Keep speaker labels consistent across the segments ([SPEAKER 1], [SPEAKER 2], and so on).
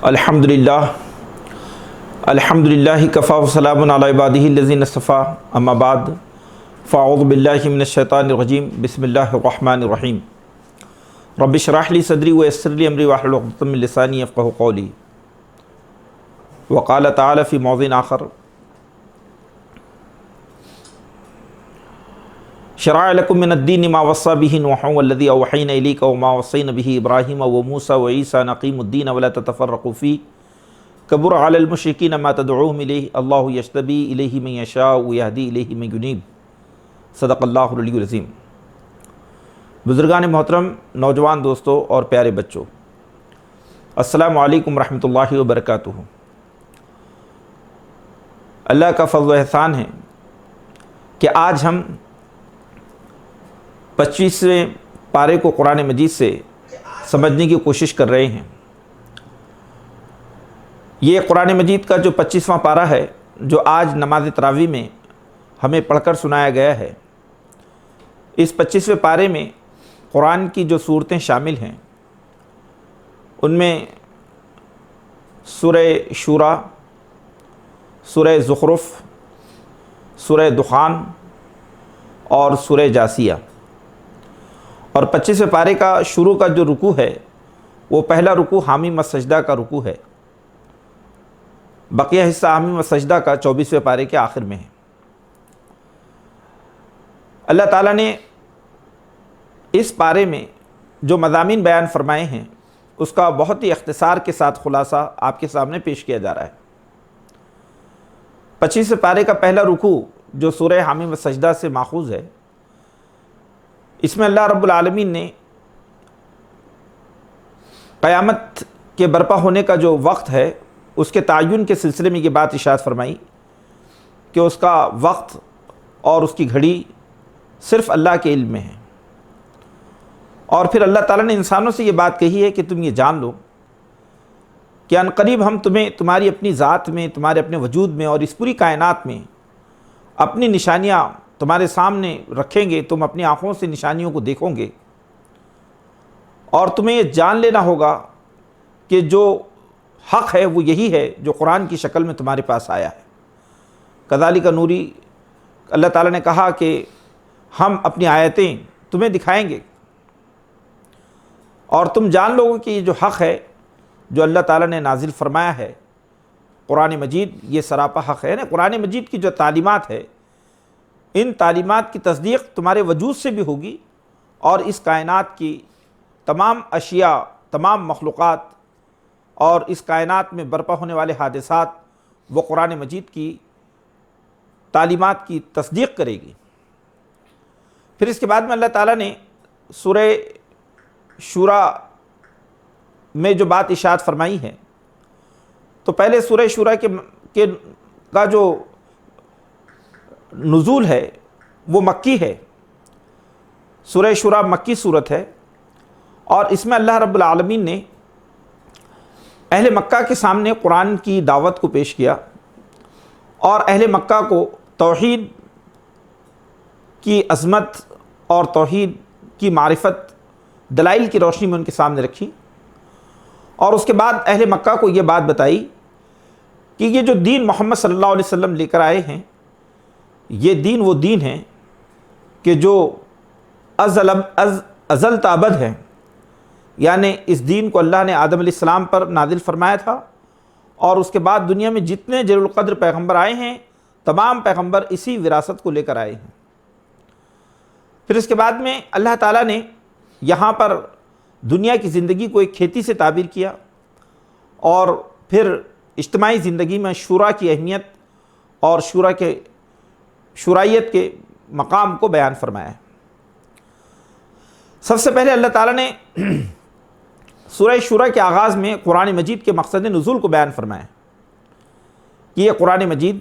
[SPEAKER 1] الحمدللہ کفا وسلام علی عبادہ الذین اصطفیٰ اما بعد فاعوذ باللہ من الشیطان الرجیم بسم اللہ الرحمن الرحیم رب اشرح لی صدری ویسر لی امری واحلل عقدۃ من لسانی یفقہوا قولی وقال تعالی فی موضع آخر شرع لکم من الدین ما وصى به نوح والذی اوحینا الیک وما وصینا به ابراہیم وموسیٰ وعیسیٰ ان اقیموا الدین ولا تتفرقوا فیہ کبر علی المشرکین ما تدعوہم الیہ اللہ یجتبی الیہ من یشاء ویہدی الیہ من ینیب صدق اللہ العلی العظیم۔ بزرگان محترم، نوجوان دوستوں اور پیارے بچوں، السلام علیکم ورحمۃ اللہ وبرکاتہ۔ اللہ کا فضل و احسان ہے کہ آج ہم 25ویں پارے کو قرآن مجید سے سمجھنے کی کوشش کر رہے ہیں۔ یہ قرآن مجید کا جو 25واں پارہ ہے جو آج نماز تراویح میں ہمیں پڑھ کر سنایا گیا ہے، اس 25ویں پارے میں قرآن کی جو صورتیں شامل ہیں ان میں سورہ شورى، سورہ زخرف، سورہ دخان اور سورہ جاثیہ۔ اور 25ویں پارے کا شروع کا جو رکوع ہے وہ پہلا رکوع حامیم السجدہ کا رکوع ہے، بقیہ حصہ حامیم السجدہ کا 24ویں پارے کے آخر میں ہے۔ اللہ تعالیٰ نے اس پارے میں جو مضامین بیان فرمائے ہیں اس کا بہت ہی اختصار کے ساتھ خلاصہ آپ کے سامنے پیش کیا جا رہا ہے۔ 25ویں پارے کا پہلا رکوع جو سورہ حامیم السجدہ سے ماخوذ ہے، اس میں اللہ رب العالمین نے قیامت کے برپا ہونے کا جو وقت ہے اس کے تعین کے سلسلے میں یہ بات ارشاد فرمائی کہ اس کا وقت اور اس کی گھڑی صرف اللہ کے علم میں ہے۔ اور پھر اللہ تعالیٰ نے انسانوں سے یہ بات کہی ہے کہ تم یہ جان لو کہ ان قریب ہم تمہیں تمہاری اپنی ذات میں، تمہارے اپنے وجود میں اور اس پوری کائنات میں اپنی نشانیاں تمہارے سامنے رکھیں گے، تم اپنی آنکھوں سے نشانیوں کو دیکھو گے، اور تمہیں یہ جان لینا ہوگا کہ جو حق ہے وہ یہی ہے جو قرآن کی شکل میں تمہارے پاس آیا ہے۔ کذالک نوری، اللہ تعالیٰ نے کہا کہ ہم اپنی آیتیں تمہیں دکھائیں گے اور تم جان لو کہ یہ جو حق ہے جو اللہ تعالیٰ نے نازل فرمایا ہے قرآن مجید، یہ سراپا حق ہے۔ قرآن مجید کی جو تعلیمات ہے، ان تعلیمات کی تصدیق تمہارے وجود سے بھی ہوگی، اور اس کائنات کی تمام اشیاء، تمام مخلوقات اور اس کائنات میں برپا ہونے والے حادثات وہ قرآن مجید کی تعلیمات کی تصدیق کرے گی۔ پھر اس کے بعد میں اللہ تعالیٰ نے سورہ شورى میں جو بات ارشاد فرمائی ہے، تو پہلے سورہ شورى کا جو نزول ہے وہ مکی ہے۔ سورہ شورى مکی صورت ہے، اور اس میں اللہ رب العالمین نے اہل مکہ کے سامنے قرآن کی دعوت کو پیش کیا، اور اہل مکہ کو توحید کی عظمت اور توحید کی معرفت دلائل کی روشنی میں ان کے سامنے رکھی، اور اس کے بعد اہل مکہ کو یہ بات بتائی کہ یہ جو دین محمد صلی اللہ علیہ وسلم لے کر آئے ہیں، یہ دین وہ دین ہے کہ جو ازل تا ابد ہے، یعنی اس دین کو اللہ نے آدم علیہ السلام پر نازل فرمایا تھا، اور اس کے بعد دنیا میں جتنے جلیل القدر پیغمبر آئے ہیں تمام پیغمبر اسی وراثت کو لے کر آئے ہیں۔ پھر اس کے بعد میں اللہ تعالیٰ نے یہاں پر دنیا کی زندگی کو ایک کھیتی سے تعبیر کیا، اور پھر اجتماعی زندگی میں شورا کی اہمیت اور شورائیت کے مقام کو بیان فرمایا ہے۔ سب سے پہلے اللہ تعالیٰ نے سورہ شورى کے آغاز میں قرآن مجید کے مقصد نزول کو بیان فرمایا کہ یہ قرآن مجید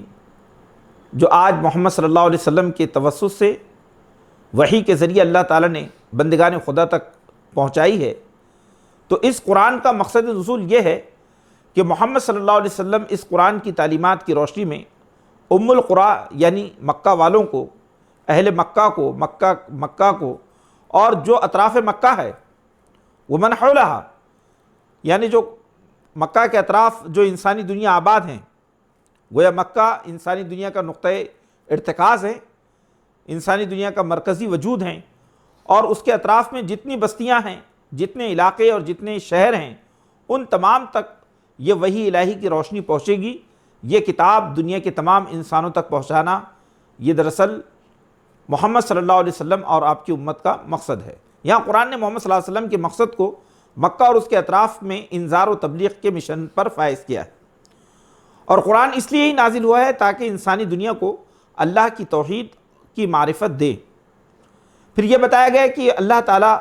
[SPEAKER 1] جو آج محمد صلی اللہ علیہ وسلم کے توسط سے وحی کے ذریعے اللہ تعالیٰ نے بندگان خدا تک پہنچائی ہے، تو اس قرآن کا مقصد نزول یہ ہے کہ محمد صلی اللہ علیہ وسلم اس قرآن کی تعلیمات کی روشنی میں ام القریٰ یعنی مکہ والوں کو، اہل مکہ کو اور جو اطراف مکہ ہے ومن حولہا یعنی جو مکہ کے اطراف جو انسانی دنیا آباد ہیں، گویا مکہ انسانی دنیا کا نقطۂ ارتکاز ہے، انسانی دنیا کا مرکزی وجود ہیں، اور اس کے اطراف میں جتنی بستیاں ہیں، جتنے علاقے اور جتنے شہر ہیں، ان تمام تک یہ وحی الہی کی روشنی پہنچے گی۔ یہ کتاب دنیا کے تمام انسانوں تک پہنچانا، یہ دراصل محمد صلی اللہ علیہ وسلم اور آپ کی امت کا مقصد ہے۔ یہاں قرآن نے محمد صلی اللہ علیہ وسلم کے مقصد کو مکہ اور اس کے اطراف میں انذار و تبلیغ کے مشن پر فائز کیا ہے، اور قرآن اس لیے ہی نازل ہوا ہے تاکہ انسانی دنیا کو اللہ کی توحید کی معرفت دے۔ پھر یہ بتایا گیا کہ اللہ تعالیٰ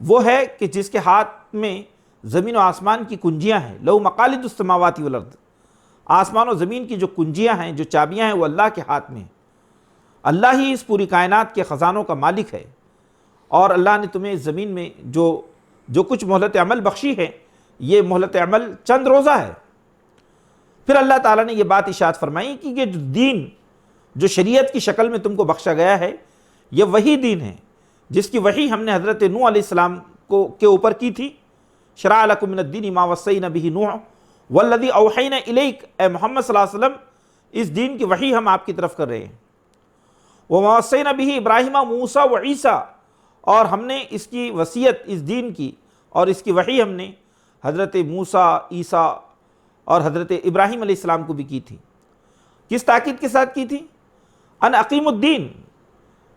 [SPEAKER 1] وہ ہے کہ جس کے ہاتھ میں زمین و آسمان کی کنجیاں ہیں، لہو مقالید السماوات والارض، آسمان و زمین کی جو کنجیاں ہیں، جو چابیاں ہیں، وہ اللہ کے ہاتھ میں ہیں۔ اللہ ہی اس پوری کائنات کے خزانوں کا مالک ہے، اور اللہ نے تمہیں زمین میں جو کچھ مہلت عمل بخشی ہے، یہ مہلت عمل چند روزہ ہے۔ پھر اللہ تعالیٰ نے یہ بات ارشاد فرمائی کہ یہ جو دین جو شریعت کی شکل میں تم کو بخشا گیا ہے، یہ وہی دین ہے جس کی وحی ہم نے حضرت نوح علیہ السلام کے اوپر کی تھی۔ شرع لکم من الدین ما وصینا بہ نوح والذی اوحینا الیک، اے محمد صلی اللہ علیہ وسلم، اس دین کی وحی ہم آپ کی طرف کر رہے ہیں۔ وما وصینا بہ ابراہیم موسیٰ و عیسیٰ، اور ہم نے اس کی وصیت، اس دین کی اور اس کی وحی ہم نے حضرت موسیٰ، عیسیٰ اور حضرت ابراہیم علیہ السلام کو بھی کی تھی۔ کس تاکید کے ساتھ کی تھی؟ ان اقیم الدین،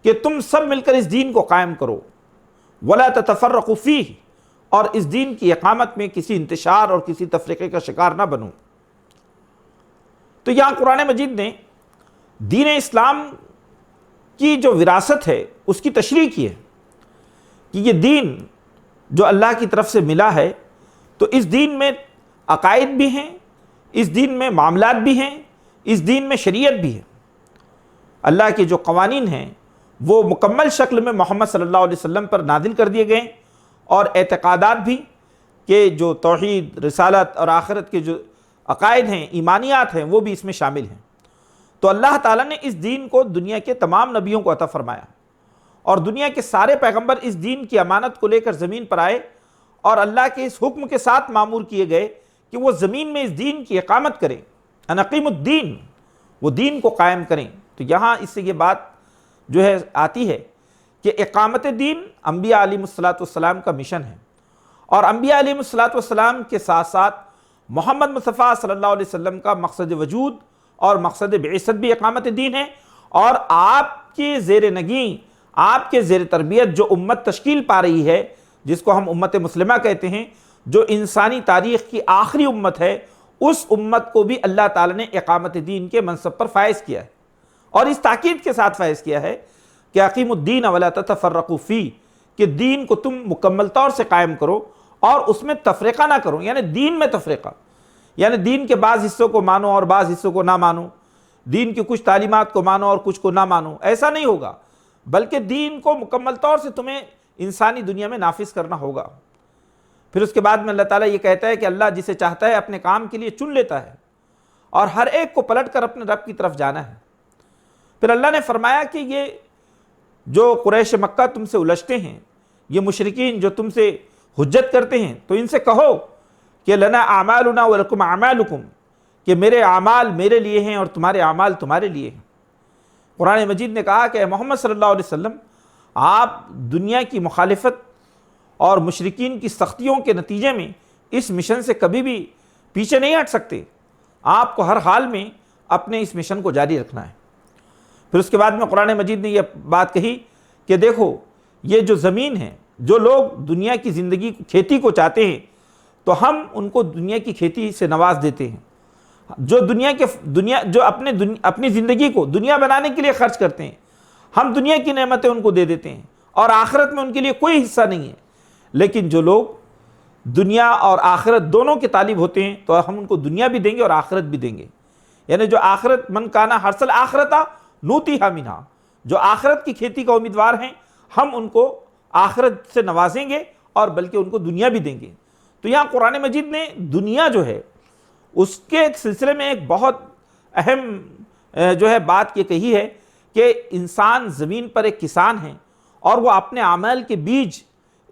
[SPEAKER 1] کہ تم سب مل کر اس دین کو قائم کرو، ولا تتفرقوا فیہ، اور اس دین کی اقامت میں کسی انتشار اور کسی تفریقے کا شکار نہ بنو۔ تو یہاں قرآن مجید نے دین اسلام کی جو وراثت ہے اس کی تشریح کی ہے کہ یہ دین جو اللہ کی طرف سے ملا ہے، تو اس دین میں عقائد بھی ہیں، اس دین میں معاملات بھی ہیں، اس دین میں شریعت بھی ہے۔ اللہ کے جو قوانین ہیں وہ مکمل شکل میں محمد صلی اللہ علیہ وسلم پر نازل کر دیے گئے، اور اعتقادات بھی کہ جو توحید، رسالت اور آخرت کے جو عقائد ہیں، ایمانیات ہیں، وہ بھی اس میں شامل ہیں۔ تو اللہ تعالیٰ نے اس دین کو دنیا کے تمام نبیوں کو عطا فرمایا، اور دنیا کے سارے پیغمبر اس دین کی امانت کو لے کر زمین پر آئے، اور اللہ کے اس حکم کے ساتھ مامور کیے گئے کہ وہ زمین میں اس دین کی اقامت کریں، ان اقیموا الدین، وہ دین کو قائم کریں۔ تو یہاں اس سے یہ بات جو ہے آتی ہے کہ اقامت دین انبیاء علیہ السلام کا مشن ہے، اور انبیاء علیہ السلام کے ساتھ ساتھ محمد مصطفیٰ صلی اللہ علیہ وسلم کا مقصد وجود اور مقصد بعثت بھی اقامت دین ہے، اور آپ کے زیر نگیں، آپ کے زیر تربیت جو امت تشکیل پا رہی ہے، جس کو ہم امت مسلمہ کہتے ہیں، جو انسانی تاریخ کی آخری امت ہے، اس امت کو بھی اللہ تعالیٰ نے اقامت دین کے منصب پر فائز کیا ہے، اور اس تاکید کے ساتھ فائز کیا ہے کہ اقیم الدین ولا تتفرقوا فیہ، کہ دین کو تم مکمل طور سے قائم کرو اور اس میں تفریقہ نہ کرو، یعنی دین میں تفریقہ، یعنی دین کے بعض حصوں کو مانو اور بعض حصوں کو نہ مانو، دین کی کچھ تعلیمات کو مانو اور کچھ کو نہ مانو، ایسا نہیں ہوگا، بلکہ دین کو مکمل طور سے تمہیں انسانی دنیا میں نافذ کرنا ہوگا۔ پھر اس کے بعد میں اللہ تعالیٰ یہ کہتا ہے کہ اللہ جسے چاہتا ہے اپنے کام کے لیے چن لیتا ہے، اور ہر ایک کو پلٹ کر اپنے رب کی طرف جانا ہے۔ پھر اللہ نے فرمایا کہ یہ جو قریش مکہ تم سے الجھتے ہیں، یہ مشرکین جو تم سے حجت کرتے ہیں، تو ان سے کہو کہ لنا اعمالنا ولکم اعمالکم، کہ میرے اعمال میرے لیے ہیں اور تمہارے اعمال تمہارے لیے ہیں۔ قرآن مجید نے کہا کہ اے محمد صلی اللہ علیہ وسلم، آپ دنیا کی مخالفت اور مشرکین کی سختیوں کے نتیجے میں اس مشن سے کبھی بھی پیچھے نہیں ہٹ سکتے، آپ کو ہر حال میں اپنے اس مشن کو جاری رکھنا ہے۔ پھر اس کے بعد میں قرآن مجید نے یہ بات کہی کہ دیکھو، یہ جو زمین ہے، جو لوگ دنیا کی زندگی کھیتی کو چاہتے ہیں، تو ہم ان کو دنیا کی کھیتی سے نواز دیتے ہیں۔ جو اپنی زندگی کو دنیا بنانے کے لیے خرچ کرتے ہیں، ہم دنیا کی نعمتیں ان کو دے دیتے ہیں، اور آخرت میں ان کے لیے کوئی حصہ نہیں ہے۔ لیکن جو لوگ دنیا اور آخرت دونوں کے طالب ہوتے ہیں، تو ہم ان کو دنیا بھی دیں گے اور آخرت بھی دیں گے، یعنی جو آخرت من کانا حرث آخرتا نوتیہا منہا، جو آخرت کی کھیتی کا امیدوار ہیں، ہم ان کو آخرت سے نوازیں گے اور بلکہ ان کو دنیا بھی دیں گے۔ تو یہاں قرآن مجید نے دنیا جو ہے اس کے سلسلے میں ایک بہت اہم جو ہے بات یہ کہی ہے کہ انسان زمین پر ایک کسان ہے، اور وہ اپنے اعمال کے بیج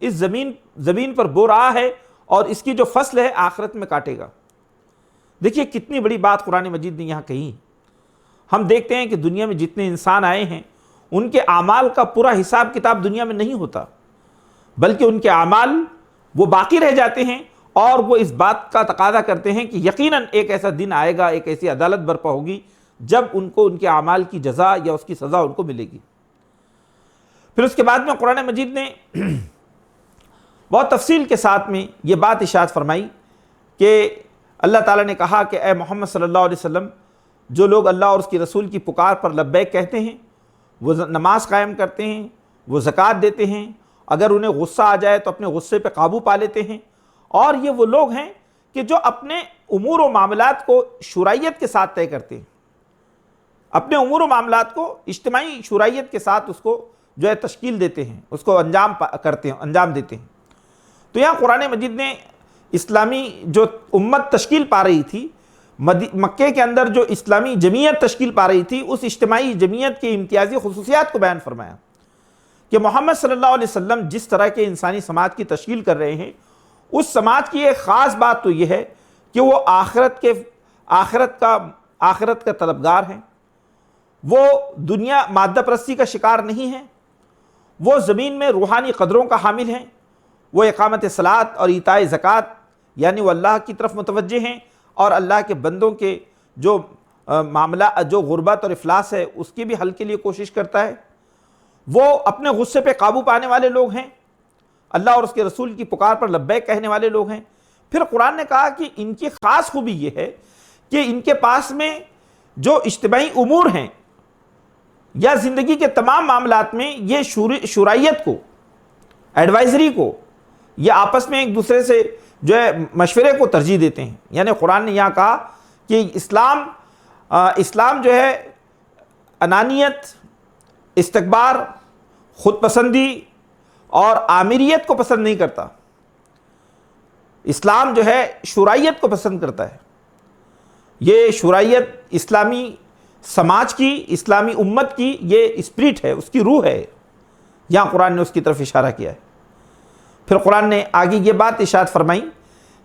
[SPEAKER 1] اس زمین پر بو رہا ہے، اور اس کی جو فصل ہے آخرت میں کاٹے گا۔ دیکھیے کتنی بڑی بات قرآن مجید نے یہاں کہی۔ ہم دیکھتے ہیں کہ دنیا میں جتنے انسان آئے ہیں ان کے اعمال کا پورا حساب کتاب دنیا میں نہیں ہوتا، بلکہ ان کے اعمال وہ باقی رہ جاتے ہیں، اور وہ اس بات کا تقاضا کرتے ہیں کہ یقیناً ایک ایسا دن آئے گا، ایک ایسی عدالت برپا ہوگی جب ان کو ان کے اعمال کی جزا یا اس کی سزا ان کو ملے گی۔ پھر اس کے بعد میں قرآن مجید نے بہت تفصیل کے ساتھ میں یہ بات ارشاد فرمائی کہ اللہ تعالیٰ نے کہا کہ اے محمد صلی اللہ علیہ وسلم، جو لوگ اللہ اور اس کی رسول کی پکار پر لبیک کہتے ہیں، وہ نماز قائم کرتے ہیں، وہ زکوٰۃ دیتے ہیں، اگر انہیں غصہ آ جائے تو اپنے غصے پہ قابو پا لیتے ہیں، اور یہ وہ لوگ ہیں کہ جو اپنے امور و معاملات کو شورائیت کے ساتھ طے کرتے ہیں، اپنے امور و معاملات کو اجتماعی شورائیت کے ساتھ اس کو جو ہے تشکیل دیتے ہیں، اس کو انجام دیتے ہیں۔ تو یہاں قرآن مجید نے اسلامی جو امت تشکیل پا رہی تھی، مکے کے اندر جو اسلامی جمعیت تشکیل پا رہی تھی، اس اجتماعی جمعیت کی امتیازی خصوصیات کو بیان فرمایا کہ محمد صلی اللہ علیہ وسلم جس طرح کے انسانی سماج کی تشکیل کر رہے ہیں، اس سماج کی ایک خاص بات تو یہ ہے کہ وہ آخرت کا طلبگار ہیں، وہ دنیا مادہ پرستی کا شکار نہیں ہیں، وہ زمین میں روحانی قدروں کا حامل ہیں، وہ اقامت صلاۃ اور ایتاء زکوٰۃ یعنی وہ اللہ کی طرف متوجہ ہیں، اور اللہ کے بندوں کے جو معاملہ جو غربت اور افلاس ہے اس کے بھی حل کے لیے کوشش کرتا ہے، وہ اپنے غصے پہ قابو پانے والے لوگ ہیں، اللہ اور اس کے رسول کی پکار پر لبیک کہنے والے لوگ ہیں۔ پھر قرآن نے کہا کہ ان کی خاص خوبی یہ ہے کہ ان کے پاس میں جو اجتماعی امور ہیں یا زندگی کے تمام معاملات میں یہ شورائیت کو، ایڈوائزری کو، یہ آپس میں ایک دوسرے سے جو ہے مشورے کو ترجیح دیتے ہیں۔ یعنی قرآن نے یہاں کہا کہ اسلام جو ہے انانیت، استکبار، خود پسندی اور آمریت کو پسند نہیں کرتا، اسلام جو ہے شورائیت کو پسند کرتا ہے۔ یہ شورائیت اسلامی سماج کی، اسلامی امت کی یہ اسپرٹ ہے، اس کی روح ہے، یہاں قرآن نے اس کی طرف اشارہ کیا ہے۔ پھر قرآن نے آگے یہ بات ارشاد فرمائی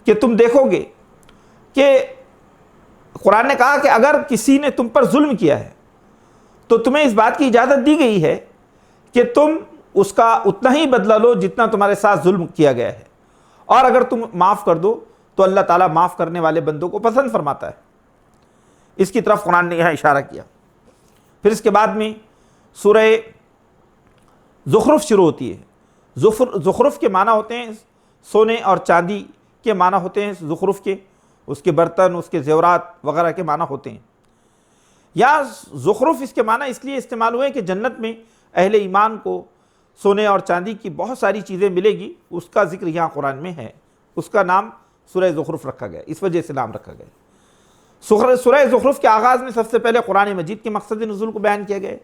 [SPEAKER 1] کہ تم دیکھو گے کہ قرآن نے کہا کہ اگر کسی نے تم پر ظلم کیا ہے تو تمہیں اس بات کی اجازت دی گئی ہے کہ تم اس کا اتنا ہی بدلہ لو جتنا تمہارے ساتھ ظلم کیا گیا ہے، اور اگر تم معاف کر دو تو اللہ تعالیٰ معاف کرنے والے بندوں کو پسند فرماتا ہے۔ اس کی طرف قرآن نے یہاں اشارہ کیا۔ پھر اس کے بعد میں سورہ زخرف شروع ہوتی ہے۔ زخرف کے معنی ہوتے ہیں سونے اور چاندی کے معنی ہوتے ہیں، زخرف کے، اس کے برتن، اس کے زیورات وغیرہ کے معنی ہوتے ہیں۔ یا زخرف اس کے معنی اس لیے استعمال ہوئے کہ جنت میں اہل ایمان کو سونے اور چاندی کی بہت ساری چیزیں ملے گی، اس کا ذکر یہاں قرآن میں ہے، اس کا نام سورہ زخرف رکھا گیا، اس وجہ سے نام رکھا گیا۔ سورہ زخرف کے آغاز میں سب سے پہلے قرآن مجید کے مقصد نزول کو بیان کیا گیا۔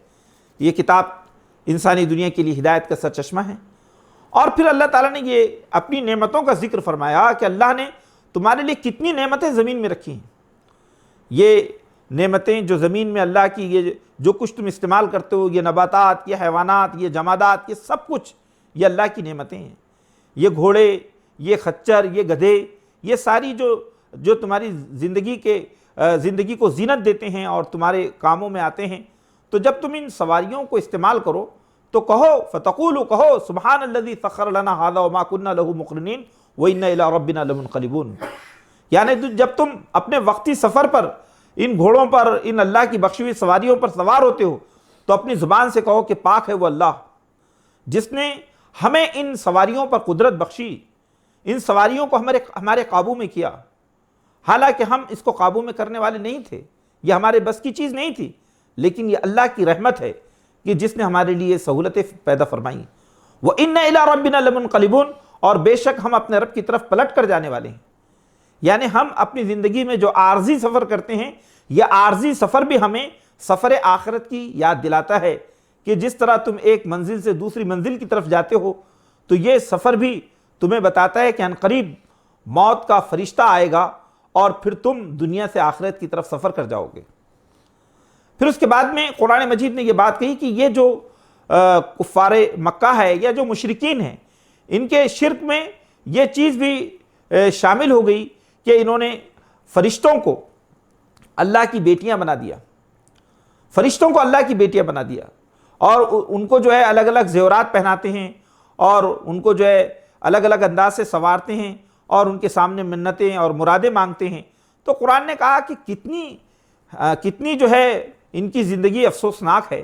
[SPEAKER 1] یہ کتاب انسانی دنیا کے لیے ہدایت کا سرچشمہ ہے، اور پھر اللہ تعالیٰ نے یہ اپنی نعمتوں کا ذکر فرمایا کہ اللہ نے تمہارے لیے کتنی نعمتیں زمین میں رکھی ہیں۔ یہ نعمتیں جو زمین میں اللہ کی، یہ جو کچھ تم استعمال کرتے ہو، یہ نباتات، یہ حیوانات، یہ جمادات، یہ سب کچھ یہ اللہ کی نعمتیں ہیں۔ یہ گھوڑے، یہ خچر، یہ گدھے، یہ ساری جو تمہاری زندگی کو زینت دیتے ہیں اور تمہارے کاموں میں آتے ہیں، تو جب تم ان سواریوں کو استعمال کرو تو کہو فتقولوا، کہو سبحان الذی سخر لنا ھذا وما كنا له مقرنین وإنا إلی ربنا لمنقلبون۔ یعنی جب تم اپنے وقتی سفر پر ان گھوڑوں پر، ان اللہ کی بخشی ہوئی سواریوں پر سوار ہوتے ہو تو اپنی زبان سے کہو کہ پاک ہے وہ اللہ جس نے ہمیں ان سواریوں پر قدرت بخشی، ان سواریوں کو ہمارے قابو میں کیا، حالانکہ ہم اس کو قابو میں کرنے والے نہیں تھے، یہ ہمارے بس کی چیز نہیں تھی، لیکن یہ اللہ کی رحمت ہے کہ جس نے ہمارے لیے سہولتیں پیدا فرمائیں۔ وَإِنَّ إِلَىٰ رَبِّنَا لَمُنْقَلِبُونَ، اور بے شک ہم اپنے رب کی طرف پلٹ کر جانے والے ہیں۔ یعنی ہم اپنی زندگی میں جو عارضی سفر کرتے ہیں، یہ عارضی سفر بھی ہمیں سفر آخرت کی یاد دلاتا ہے کہ جس طرح تم ایک منزل سے دوسری منزل کی طرف جاتے ہو، تو یہ سفر بھی تمہیں بتاتا ہے کہ عنقریب موت کا فرشتہ آئے گا اور پھر تم دنیا سے آخرت کی طرف سفر کر جاؤ گے۔ پھر اس کے بعد میں قرآن مجید نے یہ بات کہی کہ یہ جو کفار مکہ ہے یا جو مشرکین ہیں، ان کے شرک میں یہ چیز بھی شامل ہو گئی کہ انہوں نے فرشتوں کو اللہ کی بیٹیاں بنا دیا، فرشتوں کو اللہ کی بیٹیاں بنا دیا، اور ان کو جو ہے الگ الگ زیورات پہناتے ہیں، اور ان کو جو ہے الگ الگ انداز سے سنوارتے ہیں، اور ان کے سامنے منتیں اور مرادیں مانگتے ہیں۔ تو قرآن نے کہا کہ کتنی جو ہے ان کی زندگی افسوسناک ہے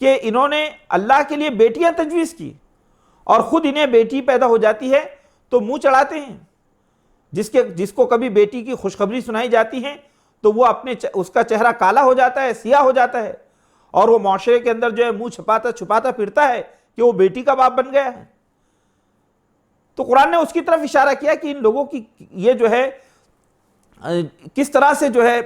[SPEAKER 1] کہ انہوں نے اللہ کے لیے بیٹیاں تجویز کی، اور خود انہیں بیٹی پیدا ہو جاتی ہے تو منہ چڑھاتے ہیں۔ جس کو کبھی بیٹی کی خوشخبری سنائی جاتی ہے تو وہ اس کا چہرہ کالا ہو جاتا ہے، سیاہ ہو جاتا ہے، اور وہ معاشرے کے اندر جو ہے منہ چھپاتا پھرتا ہے کہ وہ بیٹی کا باپ بن گیا ہے۔ تو قرآن نے اس کی طرف اشارہ کیا کہ ان لوگوں کی یہ جو ہے کس طرح سے جو ہے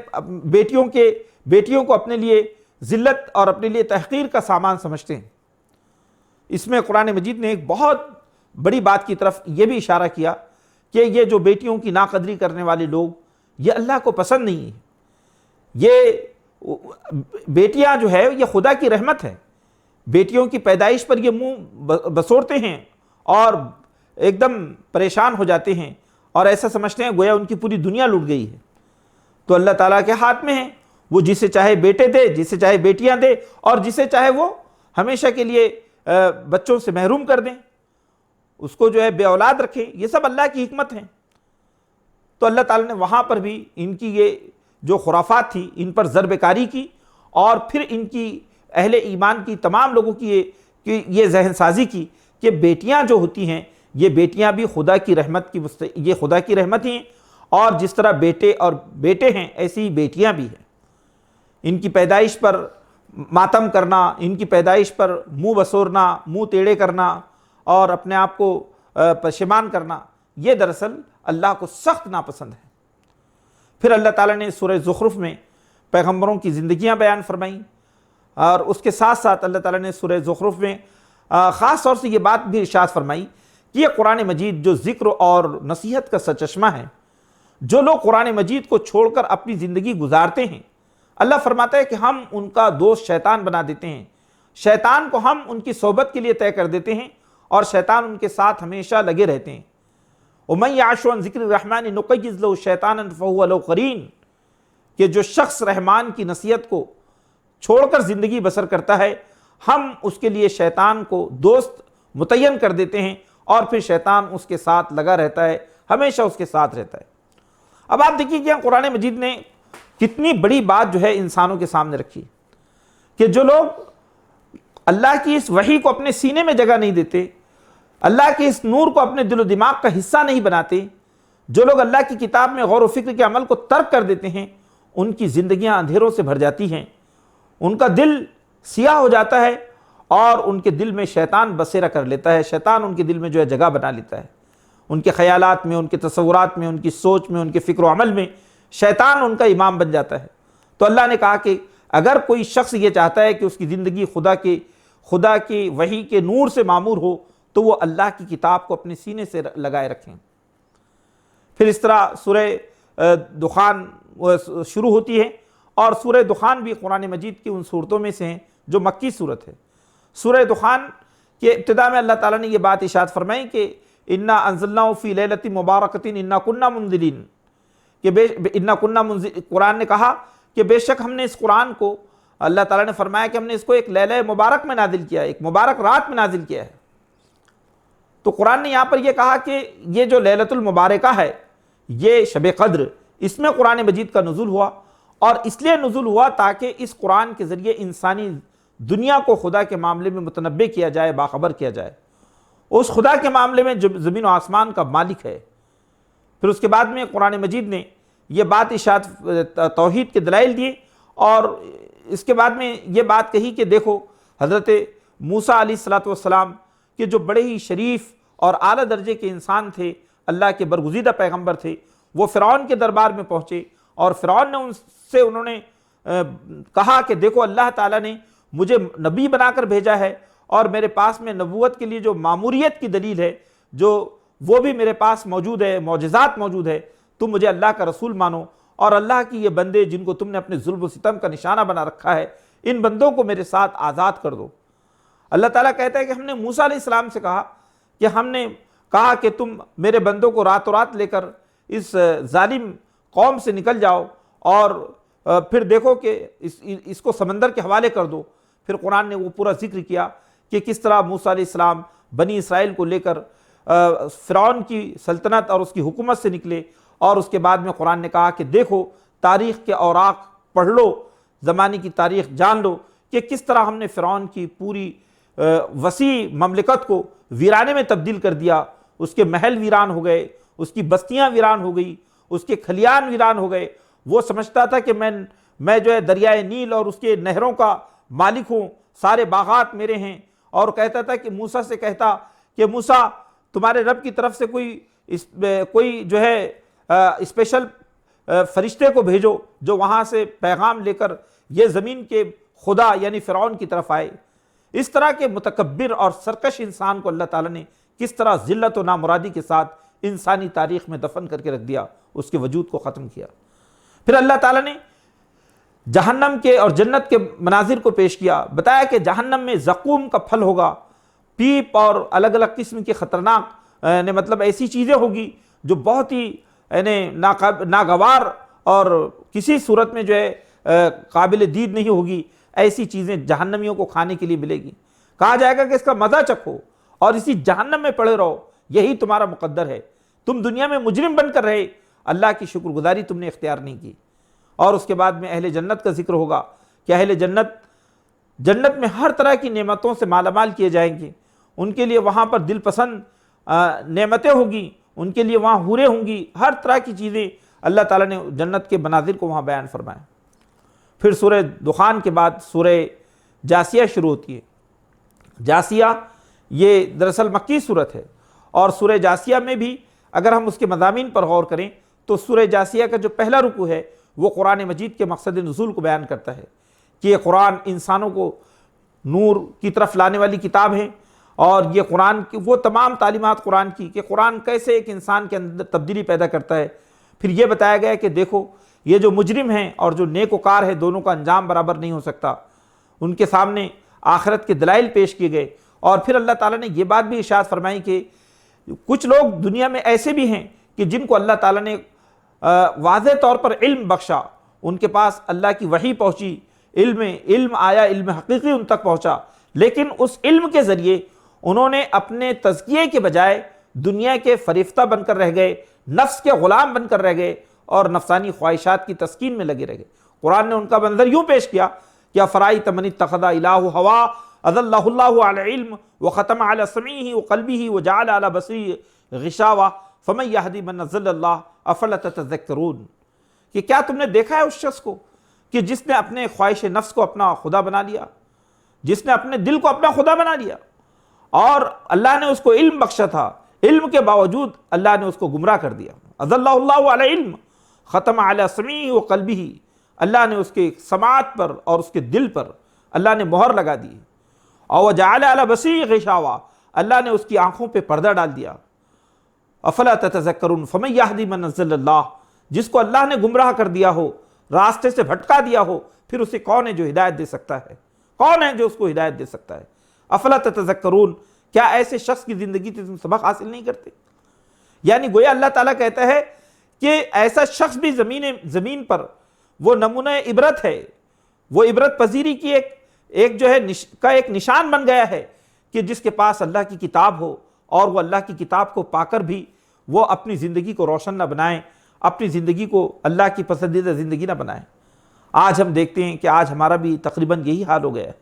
[SPEAKER 1] بیٹیوں کو اپنے لیے ذلت اور اپنے لیے تحقیر کا سامان سمجھتے ہیں۔ اس میں قرآن مجید نے ایک بہت بڑی بات کی طرف یہ بھی اشارہ کیا کہ یہ جو بیٹیوں کی ناقدری کرنے والے لوگ، یہ اللہ کو پسند نہیں ہے۔ یہ بیٹیاں جو ہے یہ خدا کی رحمت ہے۔ بیٹیوں کی پیدائش پر یہ منہ بسوڑتے ہیں اور ایک دم پریشان ہو جاتے ہیں، اور ایسا سمجھتے ہیں گویا ان کی پوری دنیا لٹ گئی ہے۔ تو اللہ تعالیٰ کے ہاتھ میں ہے، وہ جسے چاہے بیٹے دے، جسے چاہے بیٹیاں دے، اور جسے چاہے وہ ہمیشہ کے لیے بچوں سے محروم کر دیں، اس کو جو ہے بے اولاد رکھیں۔ یہ سب اللہ کی حکمت ہیں۔ تو اللہ تعالیٰ نے وہاں پر بھی ان کی یہ جو خرافات تھی ان پر ضرب کاری کی، اور پھر ان کی اہل ایمان کی تمام لوگوں کی یہ ذہن سازی کی کہ بیٹیاں جو ہوتی ہیں یہ بیٹیاں بھی خدا کی رحمت یہ خدا کی رحمت ہیں، اور جس طرح بیٹے ہیں ایسی ہی بیٹیاں بھی ہیں۔ ان کی پیدائش پر ماتم کرنا، ان کی پیدائش پر منہ بسورنا، منہ ٹیڑے کرنا اور اپنے آپ کو پشیمان کرنا، یہ دراصل اللہ کو سخت ناپسند ہے۔ پھر اللہ تعالیٰ نے سورہ زخرف میں پیغمبروں کی زندگیاں بیان فرمائیں، اور اس کے ساتھ ساتھ اللہ تعالیٰ نے سورہ زخرف میں خاص طور سے یہ بات بھی ارشاد فرمائی کہ یہ قرآن مجید جو ذکر اور نصیحت کا سرچشمہ ہے، جو لوگ قرآن مجید کو چھوڑ کر اپنی زندگی گزارتے ہیں، اللہ فرماتا ہے کہ ہم ان کا دوست شیطان بنا دیتے ہیں، شیطان کو ہم ان کی صحبت کے لیے طے کر دیتے ہیں، اور شیطان ان کے ساتھ ہمیشہ لگے رہتے ہیں۔ وَمَن يَعْشُ عَن ذِكْرِ الرَّحْمَنِ نُقَيِّضْ لَهُ شَيْطَانًا فَهُوَ لَهُ قَرِينٌ، کہ جو شخص رحمان کی نصیحت کو چھوڑ کر زندگی بسر کرتا ہے، ہم اس کے لیے شیطان کو دوست متعین کر دیتے ہیں، اور پھر شیطان اس کے ساتھ لگا رہتا ہے، ہمیشہ اس کے ساتھ رہتا ہے۔ اب آپ دیکھیے کہ قرآن مجید نے کتنی بڑی بات جو ہے انسانوں کے سامنے رکھی کہ جو لوگ اللہ کی اس وحی کو اپنے سینے میں جگہ نہیں دیتے، اللہ کے اس نور کو اپنے دل و دماغ کا حصہ نہیں بناتے، جو لوگ اللہ کی کتاب میں غور و فکر کے عمل کو ترک کر دیتے ہیں، ان کی زندگیاں اندھیروں سے بھر جاتی ہیں، ان کا دل سیاہ ہو جاتا ہے، اور ان کے دل میں شیطان بسیرا کر لیتا ہے، شیطان ان کے دل میں جو ہے جگہ بنا لیتا ہے، ان کے خیالات میں، ان کے تصورات میں، ان کی سوچ میں، ان کے فکر و عمل میں شیطان ان کا امام بن جاتا ہے۔ تو اللہ نے کہا کہ اگر کوئی شخص یہ چاہتا ہے کہ اس کی زندگی خدا کی وحی کے نور سے معمور ہو، تو وہ اللہ کی کتاب کو اپنے سینے سے لگائے رکھیں۔ پھر اس طرح سورہ دخان شروع ہوتی ہے، اور سورہ دخان بھی قرآن مجید کی ان صورتوں میں سے ہیں جو مکی صورت ہے۔ سورہ دخان کے ابتدا میں اللہ تعالیٰ نے یہ بات ارشاد فرمائی کہ انا انزلناہ فی لیلۃ مبارکۃ انا کنا منذرین، کہ قرآن نے کہا کہ بے شک ہم نے اس قرآن کو، اللہ تعالیٰ نے فرمایا کہ ہم نے اس کو ایک لیلہ مبارک میں نازل کیا ہے، ایک مبارک رات میں نازل کیا ہے۔ تو قرآن نے یہاں پر یہ کہا کہ یہ جو لیلۃ المبارکہ ہے، یہ شب قدر، اس میں قرآن مجید کا نزول ہوا، اور اس لیے نزول ہوا تاکہ اس قرآن کے ذریعے انسانی دنیا کو خدا کے معاملے میں متنبع کیا جائے، باخبر کیا جائے، اس خدا کے معاملے میں جو زمین و آسمان کا مالک ہے۔ پھر اس کے بعد میں قرآن مجید نے یہ بات ارشاد توحید کے دلائل دیے، اور اس کے بعد میں یہ بات کہی کہ دیکھو حضرت موسیٰ علیہ السلام کہ جو بڑے ہی شریف اور اعلیٰ درجے کے انسان تھے، اللہ کے برگزیدہ پیغمبر تھے، وہ فرعون کے دربار میں پہنچے، اور فرعون نے انہوں نے کہا کہ دیکھو اللہ تعالیٰ نے مجھے نبی بنا کر بھیجا ہے، اور میرے پاس میں نبوت کے لیے جو ماموریت کی دلیل ہے وہ بھی میرے پاس موجود ہے، معجزات موجود ہے، تم مجھے اللہ کا رسول مانو، اور اللہ کی یہ بندے جن کو تم نے اپنے ظلم و ستم کا نشانہ بنا رکھا ہے، ان بندوں کو میرے ساتھ آزاد کر دو۔ اللہ تعالیٰ کہتا ہے کہ ہم نے موسیٰ علیہ السلام سے کہا کہ ہم نے کہا کہ تم میرے بندوں کو راتوں رات لے کر اس ظالم قوم سے نکل جاؤ اور پھر دیکھو کہ اس کو سمندر کے حوالے کر دو۔ پھر قرآن نے وہ پورا ذکر کیا کہ کس طرح موسیٰ علیہ السلام بنی اسرائیل کو لے کر فرعون کی سلطنت اور اس کی حکومت سے نکلے، اور اس کے بعد میں قرآن نے کہا کہ دیکھو تاریخ کے اوراق پڑھ لو، زمانے کی تاریخ جان لو کہ کس طرح ہم نے فرعون کی پوری وسیع مملکت کو ویرانے میں تبدیل کر دیا، اس کے محل ویران ہو گئے، اس کی بستیاں ویران ہو گئی، اس کے کھلیان ویران ہو گئے۔ وہ سمجھتا تھا کہ میں جو ہے دریائے نیل اور اس کے نہروں کا مالک ہوں، سارے باغات میرے ہیں، اور کہتا تھا کہ موسیٰ سے کہتا کہ موسیٰ تمہارے رب کی طرف سے کوئی جو ہے اسپیشل فرشتے کو بھیجو جو وہاں سے پیغام لے کر یہ زمین کے خدا یعنی فرعون کی طرف آئے۔ اس طرح کے متکبر اور سرکش انسان کو اللہ تعالیٰ نے کس طرح ذلت و نامرادی کے ساتھ انسانی تاریخ میں دفن کر کے رکھ دیا، اس کے وجود کو ختم کیا۔ پھر اللہ تعالیٰ نے جہنم کے اور جنت کے مناظر کو پیش کیا، بتایا کہ جہنم میں زقوم کا پھل ہوگا، پیپ اور الگ الگ قسم کے خطرناک مطلب ایسی چیزیں ہوگی جو بہت ہی ناگوار اور کسی صورت میں جو ہے قابل دید نہیں ہوگی، ایسی چیزیں جہنمیوں کو کھانے کے لیے ملے گی۔ کہا جائے گا کہ اس کا مزہ چکھو اور اسی جہنم میں پڑے رہو، یہی تمہارا مقدر ہے، تم دنیا میں مجرم بن کر رہے، اللہ کی شکر گزاری تم نے اختیار نہیں کی۔ اور اس کے بعد میں اہل جنت کا ذکر ہوگا کہ اہل جنت میں ہر طرح کی نعمتوں سے مالا مال کیے جائیں گے، ان کے لیے وہاں پر دل پسند نعمتیں ہوگی، ان کے لیے وہاں حوریں ہوں گی، ہر طرح کی چیزیں اللہ تعالیٰ نے جنت کے مناظر کو وہاں بیان فرمایا۔ پھر سورہ دخان کے بعد سورہ جاسیہ شروع ہوتی ہے۔ جاسیہ یہ دراصل مکی صورت ہے، اور سورہ جاسیہ میں بھی اگر ہم اس کے مضامین پر غور کریں تو سورہ جاسیہ کا جو پہلا رکوع ہے وہ قرآن مجید کے مقصد نزول کو بیان کرتا ہے کہ یہ قرآن انسانوں کو نور کی طرف لانے والی کتاب ہے، اور یہ قرآن کی وہ تمام تعلیمات قرآن کی کہ قرآن کیسے ایک انسان کے اندر تبدیلی پیدا کرتا ہے۔ پھر یہ بتایا گیا کہ دیکھو یہ جو مجرم ہیں اور جو نیک وکار ہے دونوں کا انجام برابر نہیں ہو سکتا، ان کے سامنے آخرت کے دلائل پیش کیے گئے۔ اور پھر اللہ تعالیٰ نے یہ بات بھی ارشاد فرمائی کہ کچھ لوگ دنیا میں ایسے بھی ہیں کہ جن کو اللہ تعالیٰ نے واضح طور پر علم بخشا، ان کے پاس اللہ کی وحی پہنچی، علم آیا، علم حقیقی ان تک پہنچا، لیکن اس علم کے ذریعے انہوں نے اپنے تزکیے کے بجائے دنیا کے فریفتہ بن کر رہ گئے، نفس کے غلام بن کر رہ گئے اور نفسانی خواہشات کی تسکین میں لگے رہ گئے۔ قرآن نے ان کا منظر یوں پیش کیا کہ افرأیت من اتخذ الہ ہوا اضلہ اللہ علی علم وختم علی سمعہ وقلبہ وجعل علی بصرہ غشاوہ فمن یہدی من ضل اللہ افلا تتذکرون، کہ کیا تم نے دیکھا ہے اس شخص کو کہ جس نے اپنے خواہش نفس کو اپنا خدا بنا لیا، جس نے اپنے دل کو اپنا خدا بنا لیا، اور اللہ نے اس کو علم بخشا تھا، علم کے باوجود اللہ نے اس کو گمراہ کر دیا۔ اضلہ اللہ علی علم ختم علی سمعہ وقلبہ، اللہ نے اس کے سماعت پر اور اس کے دل پر اللہ نے مہر لگا دی، اور وجعل علی بصرہ غشاوہ، اللہ نے اس کی آنکھوں پہ پردہ ڈال دیا۔ افلا تتذکرون فمن یہدی من ضل اللہ، جس کو اللہ نے گمراہ کر دیا ہو، راستے سے بھٹکا دیا ہو، پھر اسے کون ہے جو ہدایت دے سکتا ہے؟ کون ہے جو اس کو ہدایت دے سکتا ہے؟ افلا تتذکرون، کیا ایسے شخص کی زندگی سے تم سبق حاصل نہیں کرتے؟ یعنی گویا اللہ تعالیٰ کہتا ہے کہ ایسا شخص بھی زمین پر وہ نمونہ عبرت ہے، وہ عبرت پذیری کی ایک جو ہے ایک نشان بن گیا ہے کہ جس کے پاس اللہ کی کتاب ہو اور وہ اللہ کی کتاب کو پا کر بھی وہ اپنی زندگی کو روشن نہ بنائیں، اپنی زندگی کو اللہ کی پسندیدہ زندگی نہ بنائیں۔ آج ہم دیکھتے ہیں کہ آج ہمارا بھی تقریباً یہی حال ہو گیا ہے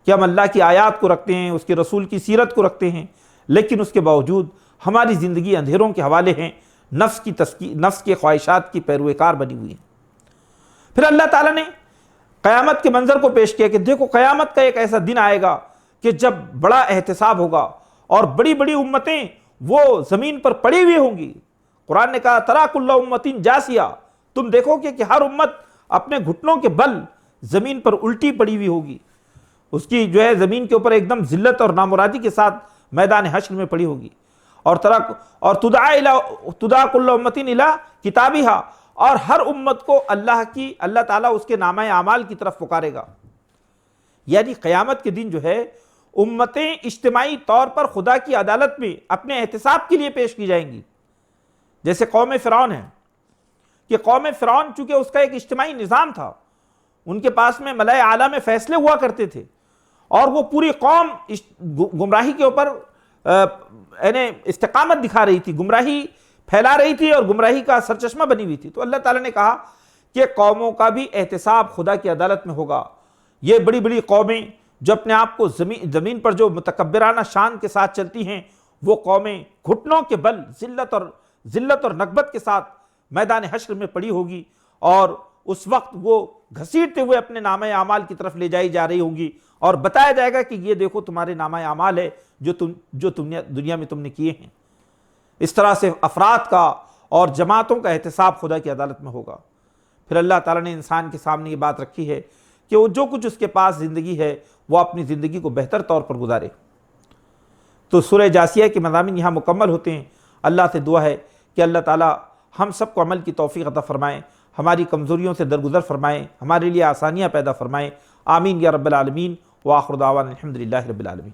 [SPEAKER 1] کہ ہم اللہ کی آیات کو رکھتے ہیں، اس کے رسول کی سیرت کو رکھتے ہیں، لیکن اس کے باوجود ہماری زندگی اندھیروں کے حوالے ہیں، نفس کے خواہشات کی پیروکار بنی ہوئی ہیں۔ پھر اللہ تعالیٰ نے قیامت کے منظر کو پیش کیا کہ دیکھو قیامت کا ایک ایسا دن آئے گا کہ جب بڑا احتساب ہوگا اور بڑی بڑی امتیں وہ زمین پر پڑی ہوئی ہوں گی۔ قرآن نے کہا تری کل امۃ جاسیہ، تم دیکھو کہ ہر امت اپنے گھٹنوں کے بل زمین پر الٹی پڑی ہوئی ہوگی، اس کی جو ہے زمین کے اوپر ایک دم ذلت اور نامرادی کے ساتھ میدان حشر میں پڑی ہوگی، اور تدعی کل امۃ الی کتابہا، اور ہر امت کو اللہ تعالیٰ اس کے نامہ اعمال کی طرف پکارے گا۔ یعنی قیامت کے دن جو ہے امتیں اجتماعی طور پر خدا کی عدالت میں اپنے احتساب کے لیے پیش کی جائیں گی. جیسے قوم فرعون ہے کہ قوم فرعون چونکہ اس کا ایک اجتماعی نظام تھا، ان کے پاس میں ملائے اعلیٰ میں فیصلے ہوا کرتے تھے، اور وہ پوری قوم گمراہی کے اوپر یعنی استقامت دکھا رہی تھی، گمراہی پھیلا رہی تھی اور گمراہی کا سرچشمہ بنی ہوئی تھی. تو اللہ تعالیٰ نے کہا کہ قوموں کا بھی احتساب خدا کی عدالت میں ہوگا. یہ بڑی بڑی قومیں جو اپنے آپ کو زمین پر جو متکبرانہ شان کے ساتھ چلتی ہیں، وہ قومیں گھٹنوں کے بل ذلت اور نکبت کے ساتھ میدان حشر میں پڑی ہوگی، اور اس وقت وہ گھسیٹتے ہوئے اپنے نامہ اعمال کی طرف لے جائی جا رہی ہوں گی، اور بتایا جائے گا کہ یہ دیکھو تمہارے نامہ اعمال ہے جو تم نے دنیا میں تم نے کیے ہیں. اس طرح سے افراد کا اور جماعتوں کا احتساب خدا کی عدالت میں ہوگا. پھر اللہ تعالیٰ نے انسان کے سامنے یہ بات رکھی ہے کہ وہ جو کچھ اس کے پاس زندگی ہے وہ اپنی زندگی کو بہتر طور پر گزارے. تو سورہ جاثیہ کے مضامین یہاں مکمل ہوتے ہیں. اللہ سے دعا ہے کہ اللہ تعالیٰ ہم سب کو عمل کی توفیق عطا فرمائیں، ہماری کمزوریوں سے درگزر فرمائیں، ہمارے لیے آسانیاں پیدا فرمائیں. آمین یا رب العالمین. وآخر دعوانا الحمدللہ رب العالمین.